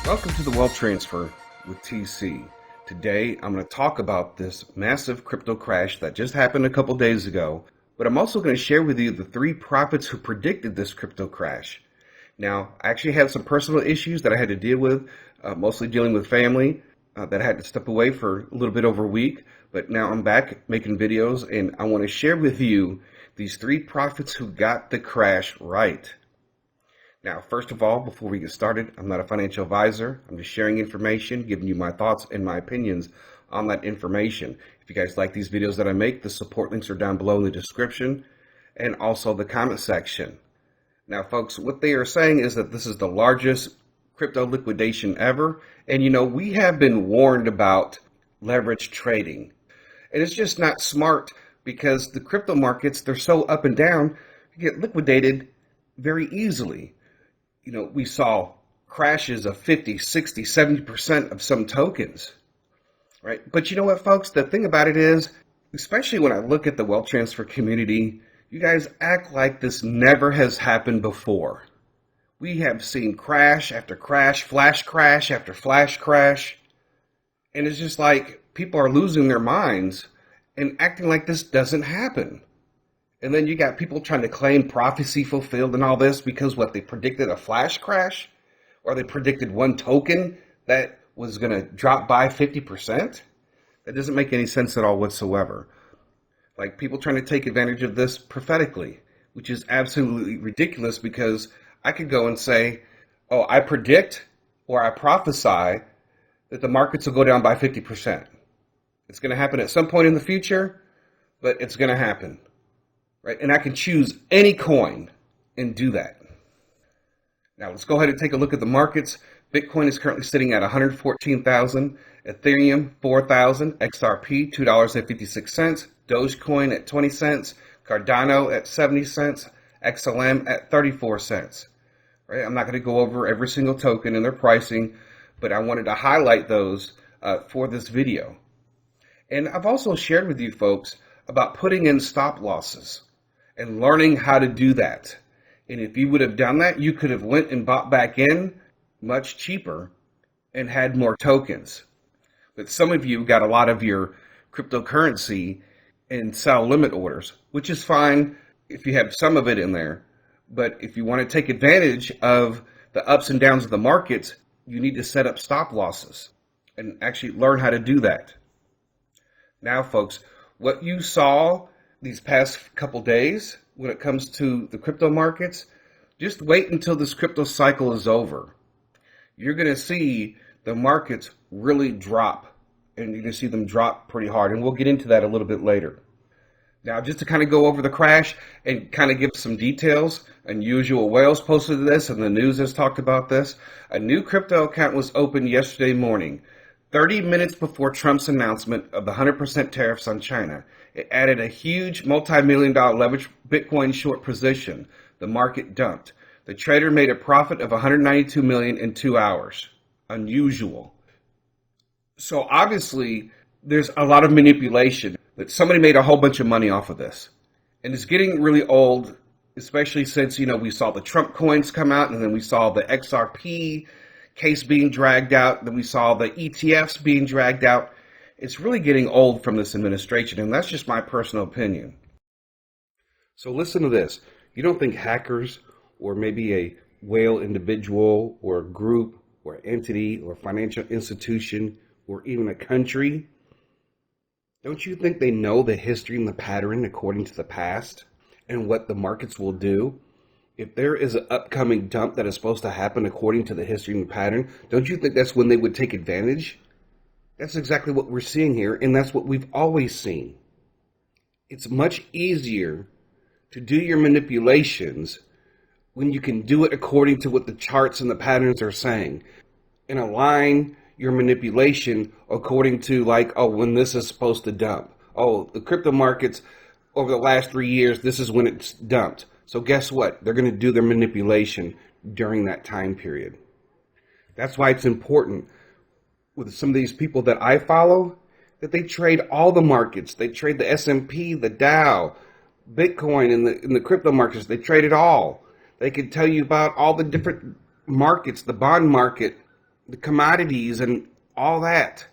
Welcome to the Wealth Transfer with TC. Today, I'm going to talk about this massive crypto crash that just happened a couple days ago, but I'm also going to share with you the 3 prophets who predicted this crypto crash. Now, I actually had some personal issues that I had to deal with, mostly dealing with family that I had to step away for a little bit over a week, but now I'm back making videos, and I want to share with you these 3 prophets who got the crash right. Now, first of all, before we get started, I'm not a financial advisor. I'm just sharing information, giving you my thoughts and my opinions on that information. If you guys like these videos that I make, the support links are down below in the description and also the comment section. Now, folks, what they are saying is that this is the largest crypto liquidation ever. And, we have been warned about leverage trading. And it's just not smart because the crypto markets, they're so up and down, you get liquidated very easily. We saw crashes of 50, 60, 70% of some tokens, right? But you know what, folks? The thing about it is, especially when I look at the wealth transfer community, you guys act like this never has happened before. We have seen crash after crash, flash crash after flash crash. And it's just like people are losing their minds and acting like this doesn't happen. And then you got people trying to claim prophecy fulfilled and all this because they predicted a flash crash, or they predicted one token that was going to drop by 50%. That doesn't make any sense at all whatsoever. Like people trying to take advantage of this prophetically, which is absolutely ridiculous because I could go and say, oh, I predict or I prophesy that the markets will go down by 50%. It's going to happen at some point in the future, but it's going to happen. Right? And I can choose any coin and do that. Now let's go ahead and take a look at the markets. Bitcoin is currently sitting at 114,000, Ethereum 4,000, XRP $2.56, Dogecoin at 20 cents, Cardano at 70 cents, XLM at 34 cents. Right? I'm not going to go over every single token and their pricing, but I wanted to highlight those for this video. And I've also shared with you folks about putting in stop losses and learning how to do that. And if you would have done that, you could have went and bought back in much cheaper and had more tokens. But some of you got a lot of your cryptocurrency in sell limit orders, which is fine if you have some of it in there. But if you want to take advantage of the ups and downs of the markets, you need to set up stop losses and actually learn how to do that. Now, folks, what you saw these past couple days when it comes to the crypto markets, just wait until this crypto cycle is over. You're going to see the markets really drop, and you're going to see them drop pretty hard, and we'll get into that a little bit later. Now, just to kind of go over the crash and kind of give some details, Unusual Whales posted this, and the news has talked about this. A new crypto account was opened yesterday morning, 30 minutes before Trump's announcement of the 100% tariffs on China. It added a huge multi-million-dollar leveraged Bitcoin short position. The market dumped. The trader made a profit of $192 million in 2 hours. Unusual. So obviously, there's a lot of manipulation. That somebody made a whole bunch of money off of this. And it's getting really old, especially since, we saw the Trump coins come out, and then we saw the XRP case being dragged out, then we saw the ETFs being dragged out. It's really getting old from this administration, and that's just my personal opinion. So listen to this. You don't think hackers or maybe a whale individual or group or entity or financial institution or even a country, don't you think they know the history and the pattern according to the past and what the markets will do? If there is an upcoming dump that is supposed to happen according to the history and the pattern, don't you think that's when they would take advantage? That's exactly what we're seeing here, and that's what we've always seen. It's much easier to do your manipulations when you can do it according to what the charts and the patterns are saying, and align your manipulation according to when this is supposed to dump. Oh, the crypto markets over the last 3 years, this is when it's dumped. So guess what? They're going to do their manipulation during that time period. That's why it's important with some of these people that I follow that they trade all the markets. They trade the S&P, the Dow, Bitcoin, in the crypto markets. They trade it all. They can tell you about all the different markets, the bond market, the commodities and all that.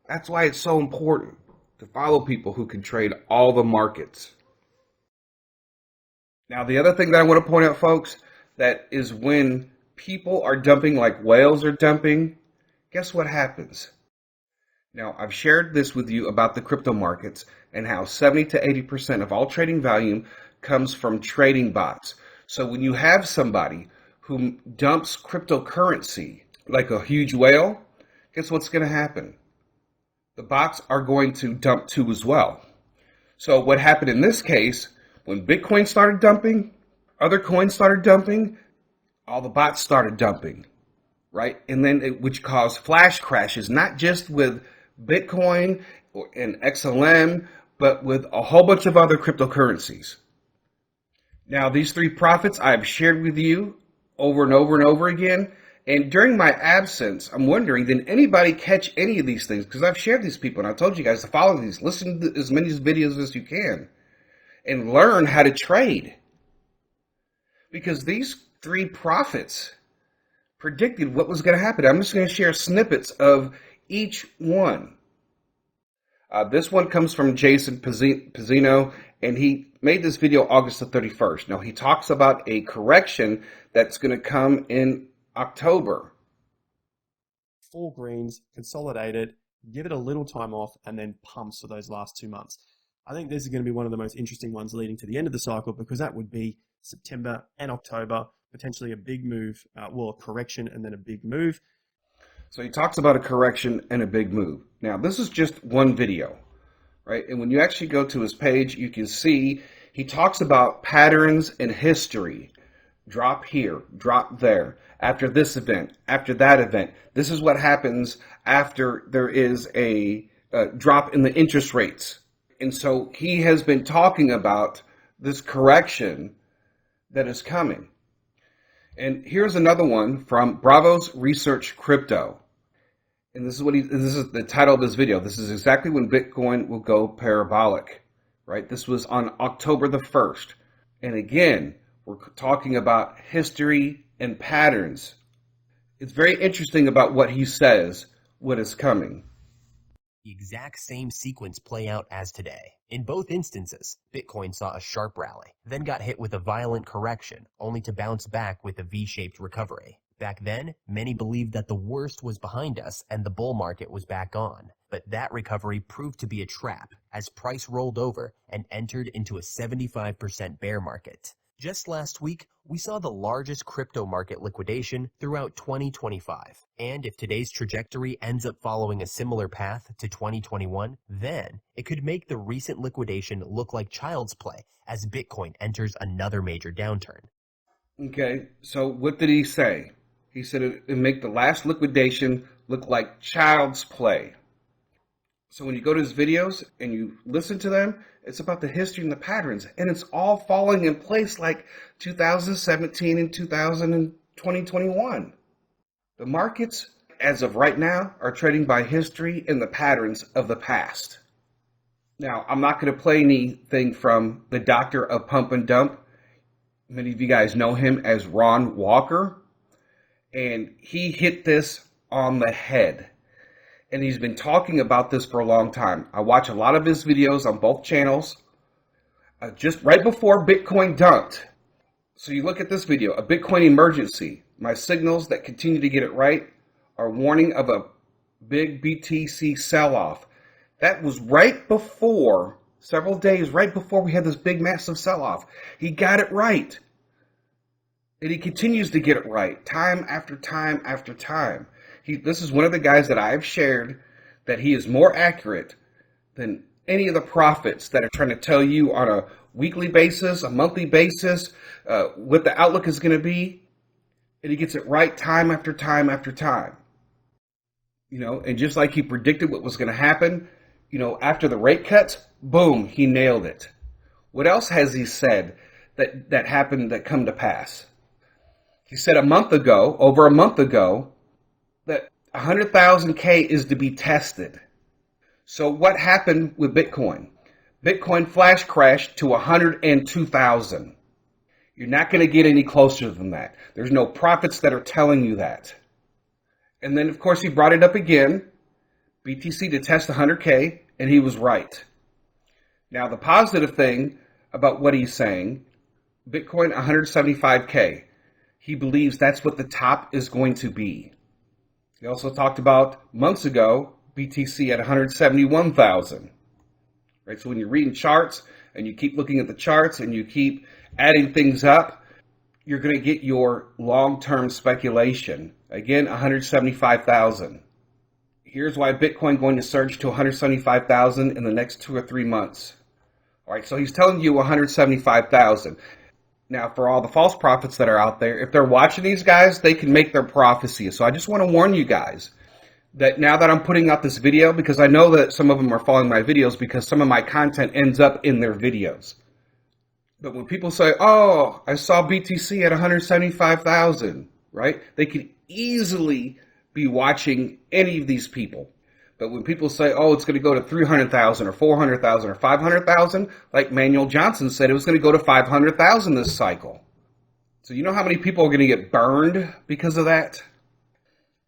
That's why it's so important to follow people who can trade all the markets. Now, the other thing that I want to point out, folks, that is when people are dumping like whales are dumping, guess what happens? Now, I've shared this with you about the crypto markets and how 70 to 80% of all trading volume comes from trading bots. So when you have somebody who dumps cryptocurrency like a huge whale, guess what's going to happen? The bots are going to dump too as well. So what happened in this case, when Bitcoin started dumping, other coins started dumping, all the bots started dumping, right? And then which caused flash crashes, not just with Bitcoin and XLM, but with a whole bunch of other cryptocurrencies. Now, these three prophets I've shared with you over and over and over again. And during my absence, I'm wondering, did anybody catch any of these things? Because I've shared these people and I told you guys to follow these, listen to as many videos as you can, and learn how to trade. Because these three prophets predicted what was going to happen. I'm just going to share snippets of each one. This one comes from Jason Pizzino, and he made this video August the 31st. Now, he talks about a correction that's going to come in October. 4 greens, consolidate it, give it a little time off, and then pumps for those last 2 months. I think this is going to be one of the most interesting ones leading to the end of the cycle, because that would be September and October, potentially a big move, a correction and then a big move. So he talks about a correction and a big move. Now, this is just one video, right? And when you actually go to his page, you can see he talks about patterns in history. Drop here, drop there, after this event, after that event. This is what happens after there is a drop in the interest rates. And so he has been talking about this correction that is coming. And here's another one from Bravos Research Crypto. And this is the title of this video. This is exactly when Bitcoin will go parabolic, right? This was on October the 1st. And again, we're talking about history and patterns. It's very interesting about what he says, what is coming. The exact same sequence play out as today. In both instances, Bitcoin saw a sharp rally, then got hit with a violent correction, only to bounce back with a V-shaped recovery. Back then, many believed that the worst was behind us and the bull market was back on. But that recovery proved to be a trap as price rolled over and entered into a 75% bear market. Just last week, we saw the largest crypto market liquidation throughout 2025. And if today's trajectory ends up following a similar path to 2021, then it could make the recent liquidation look like child's play as Bitcoin enters another major downturn. Okay, so what did he say? He said it would make the last liquidation look like child's play. So when you go to his videos and you listen to them, it's about the history and the patterns. And it's all falling in place like 2017 and 2021. The markets, as of right now, are trading by history and the patterns of the past. Now, I'm not going to play anything from the doctor of pump and dump. Many of you guys know him as Ron Walker. And he hit this on the head. And he's been talking about this for a long time. I watch a lot of his videos on both channels. Just right before Bitcoin dumped. So you look at this video, a Bitcoin emergency. My signals that continue to get it right are warning of a big BTC sell-off. That was right before, several days right before we had this big massive sell-off. He got it right. And he continues to get it right, time after time after time. This is one of the guys that I've shared that he is more accurate than any of the prophets that are trying to tell you on a weekly basis, a monthly basis, what the outlook is going to be. And he gets it right time after time after time. You know, and just like he predicted what was going to happen, you know, after the rate cuts, boom, he nailed it. What else has he said that happened that come to pass? He said over a month ago, that 100,000 K is to be tested. So what happened with Bitcoin? Bitcoin flash crashed to 102,000. You're not going to get any closer than that. There's no prophets that are telling you that. And then, of course, he brought it up again, BTC to test 100K, and he was right. Now, the positive thing about what he's saying, Bitcoin 175K, he believes that's what the top is going to be. He also talked about months ago, BTC at 171,000. Right? So when you're reading charts and you keep looking at the charts and you keep adding things up, you're going to get your long-term speculation. Again, 175,000. Here's why Bitcoin going to surge to 175,000 in the next 2 or 3 months. All right, so he's telling you 175,000. Now, for all the false prophets that are out there, if they're watching these guys, they can make their prophecy. So I just want to warn you guys that now that I'm putting out this video, because I know that some of them are following my videos because some of my content ends up in their videos. But when people say, oh, I saw BTC at 175,000, right? They could easily be watching any of these people. But when people say, oh, it's going to go to 300,000 or 400,000 or 500,000, like Manuel Johnson said, it was going to go to 500,000 this cycle. So you know how many people are going to get burned because of that?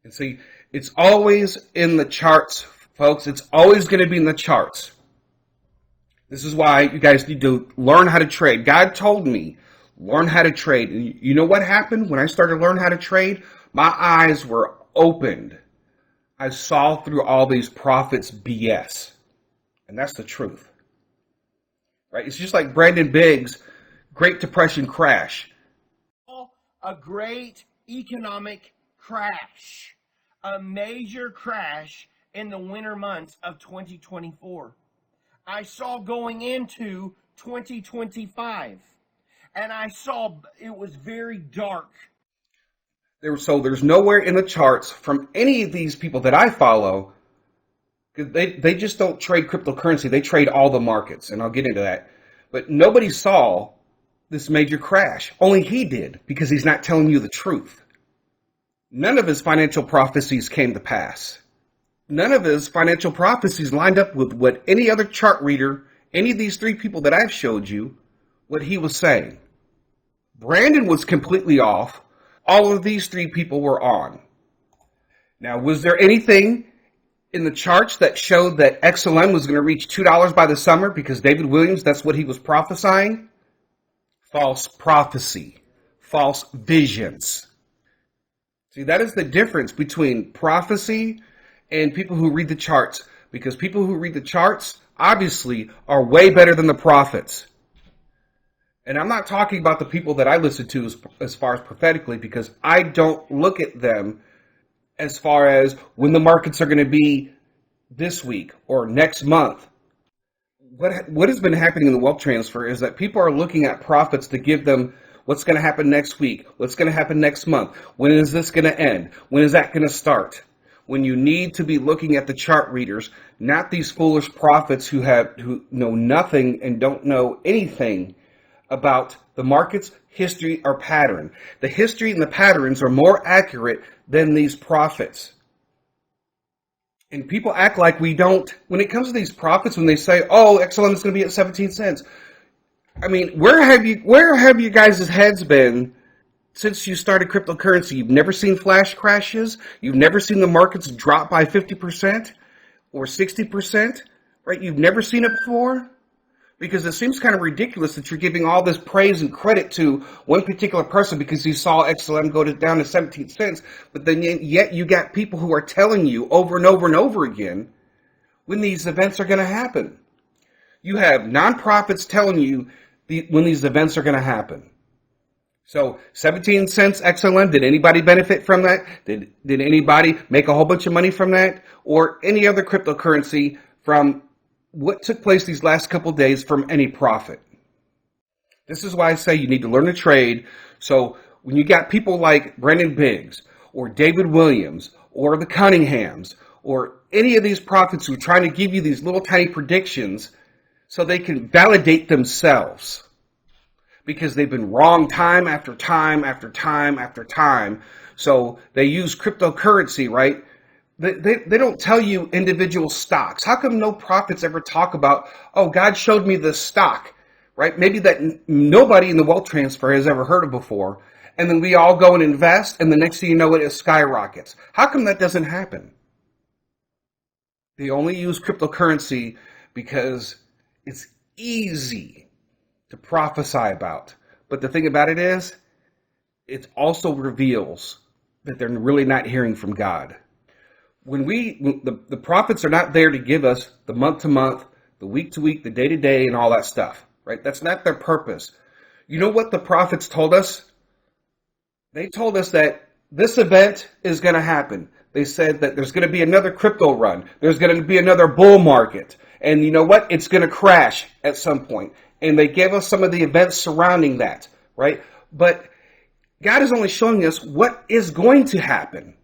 And see, it's always in the charts, folks. It's always going to be in the charts. This is why you guys need to learn how to trade. God told me, learn how to trade. And you know what happened when I started to learn how to trade? My eyes were opened. I saw through all these prophets' BS. And that's the truth. Right? It's just like Brandon Biggs' Great Depression crash. A great economic crash. A major crash in the winter months of 2024. I saw going into 2025. And I saw it was very dark. So there's nowhere in the charts from any of these people that I follow, because they just don't trade cryptocurrency. They trade all the markets, and I'll get into that. But nobody saw this major crash. Only he did, because he's not telling you the truth. None of his financial prophecies came to pass. None of his financial prophecies lined up with what any other chart reader, any of these 3 people that I've showed you, what he was saying. Brandon was completely off. All of these 3 people were on. Now, was there anything in the charts that showed that XLM was going to reach $2 by the summer? Because David Williams, that's what he was prophesying. False prophecy. False visions. See, that is the difference between prophecy and people who read the charts. Because people who read the charts, obviously, are way better than the prophets. And I'm not talking about the people that I listen to as far as prophetically, because I don't look at them as far as when the markets are going to be this week or next month. What has been happening in the wealth transfer is that people are looking at prophets to give them what's going to happen next week, what's going to happen next month, when is this going to end, when is that going to start? When you need to be looking at the chart readers, not these foolish prophets who know nothing and don't know anything about the market's history or pattern. The history and the patterns are more accurate than these prophets. And people act like we don't. When it comes to these prophets, when they say, oh, XLM is going to be at 17 cents. I mean, where have you guys' heads been since you started cryptocurrency? You've never seen flash crashes. You've never seen the markets drop by 50% or 60%, right? You've never seen it before. Because it seems kind of ridiculous that you're giving all this praise and credit to one particular person because he saw XLM go down to 17 cents. But then yet you got people who are telling you over and over and over again when these events are going to happen. You have nonprofits telling you when these events are going to happen. So 17 cents XLM, did anybody benefit from that? Did anybody make a whole bunch of money from that? Or any other cryptocurrency from what took place these last couple of days from any profit? This is why I say you need to learn to trade. So when you got people like Brandon Biggs or David Williams or the Cunninghams or any of these prophets who are trying to give you these little tiny predictions so they can validate themselves because they've been wrong time after time after time after time. So they use cryptocurrency, right? They don't tell you individual stocks. How come no prophets ever talk about, oh, God showed me this stock, right? Maybe that nobody in the wealth transfer has ever heard of before. and then we all go and invest, and the next thing you know, it skyrockets. How come that doesn't happen? They only use cryptocurrency because it's easy to prophesy about. But the thing about it is, it also reveals that they're really not hearing from God. When the prophets are not there to give us the month to month, the week to week, the day to day, and all that stuff, right? That's not their purpose. You know what the prophets told us? They told us that this event is going to happen. They said that there's going to be another crypto run. There's going to be another bull market. And you know what? It's going to crash at some point. And they gave us some of the events surrounding that, right? But God is only showing us what is going to happen.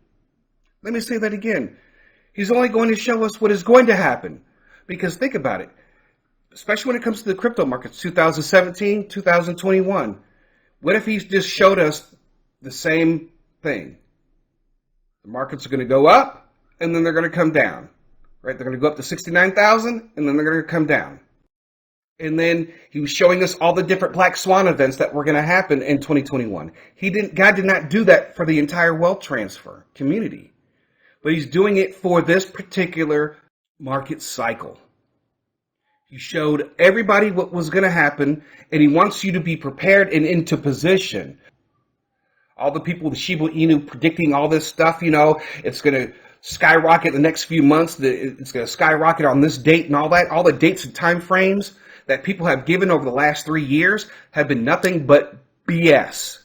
Let me say that again. He's only going to show us what is going to happen. Because think about it. Especially when it comes to the crypto markets, 2017, 2021. What if he just showed us the same thing? The markets are going to go up, and then they're going to come down. Right? They're going to go up to 69,000, and then they're going to come down. And then he was showing us all the different black swan events that were going to happen in 2021. God did not do that for the entire wealth transfer community. But he's doing it for this particular market cycle. He showed everybody what was going to happen, and he wants you to be prepared and into position. All the people with Shiba Inu predicting all this stuff, it's going to skyrocket the next few months. It's going to skyrocket on this date and all that. All the dates and time frames that people have given over the last 3 years have been nothing but BS.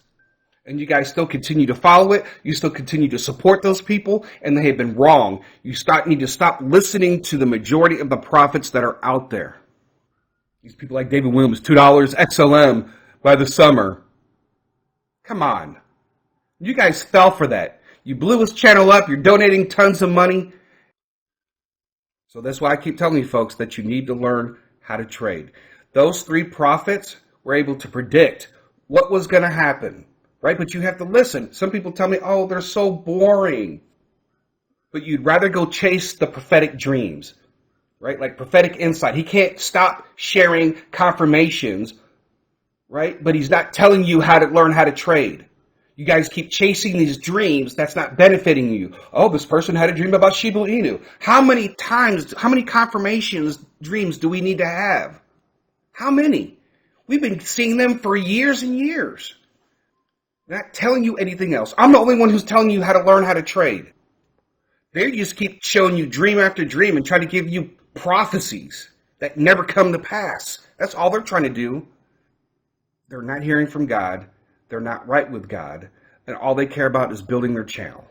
And you guys still continue to follow it. You still continue to support those people, and they have been wrong. You need to stop listening to the majority of the prophets that are out there. These people like David Williams, $2 XLM by the summer. Come on. You guys fell for that. You blew his channel up. You're donating tons of money. So that's why I keep telling you folks that you need to learn how to trade. Those 3 prophets were able to predict what was going to happen. Right? But you have to listen. Some people tell me, oh, they're so boring. But you'd rather go chase the prophetic dreams, right? Like prophetic insight. He can't stop sharing confirmations, right? But he's not telling you how to learn how to trade. You guys keep chasing these dreams. That's not benefiting you. Oh, this person had a dream about Shiba Inu. How many confirmations, dreams do we need to have? How many? We've been seeing them for years and years. Not telling you anything else. I'm the only one who's telling you how to learn how to trade. They just keep showing you dream after dream and try to give you prophecies that never come to pass. That's all they're trying to do. They're not hearing from God. They're not right with God. And all they care about is building their channel.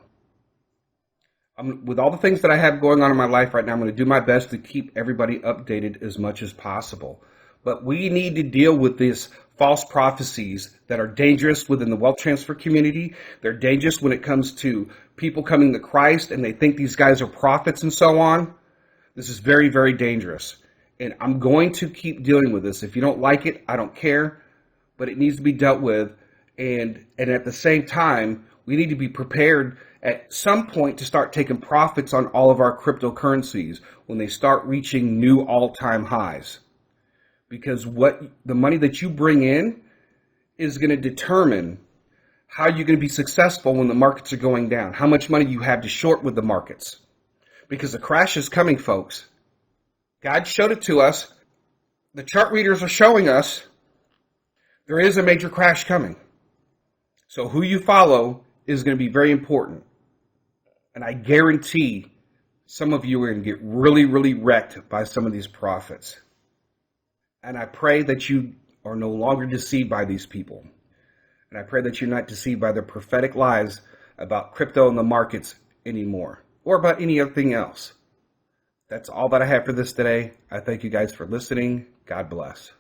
With all the things that I have going on in my life right now, I'm going to do my best to keep everybody updated as much as possible. But we need to deal with these false prophecies that are dangerous within the wealth transfer community. They're dangerous when it comes to people coming to Christ and they think these guys are prophets and so on. This is very, very dangerous. And I'm going to keep dealing with this. If you don't like it, I don't care. But it needs to be dealt with. And at the same time, we need to be prepared at some point to start taking profits on all of our cryptocurrencies when they start reaching new all-time highs. Because the money that you bring in is going to determine how you're going to be successful when the markets are going down. How much money you have to short with the markets. Because the crash is coming, folks. God showed it to us. The chart readers are showing us there is a major crash coming. So who you follow is going to be very important. And I guarantee some of you are going to get really, really wrecked by some of these prophets. And I pray that you are no longer deceived by these people. And I pray that you're not deceived by their prophetic lies about crypto and the markets anymore, or about anything else. That's all that I have for this today. I thank you guys for listening. God bless.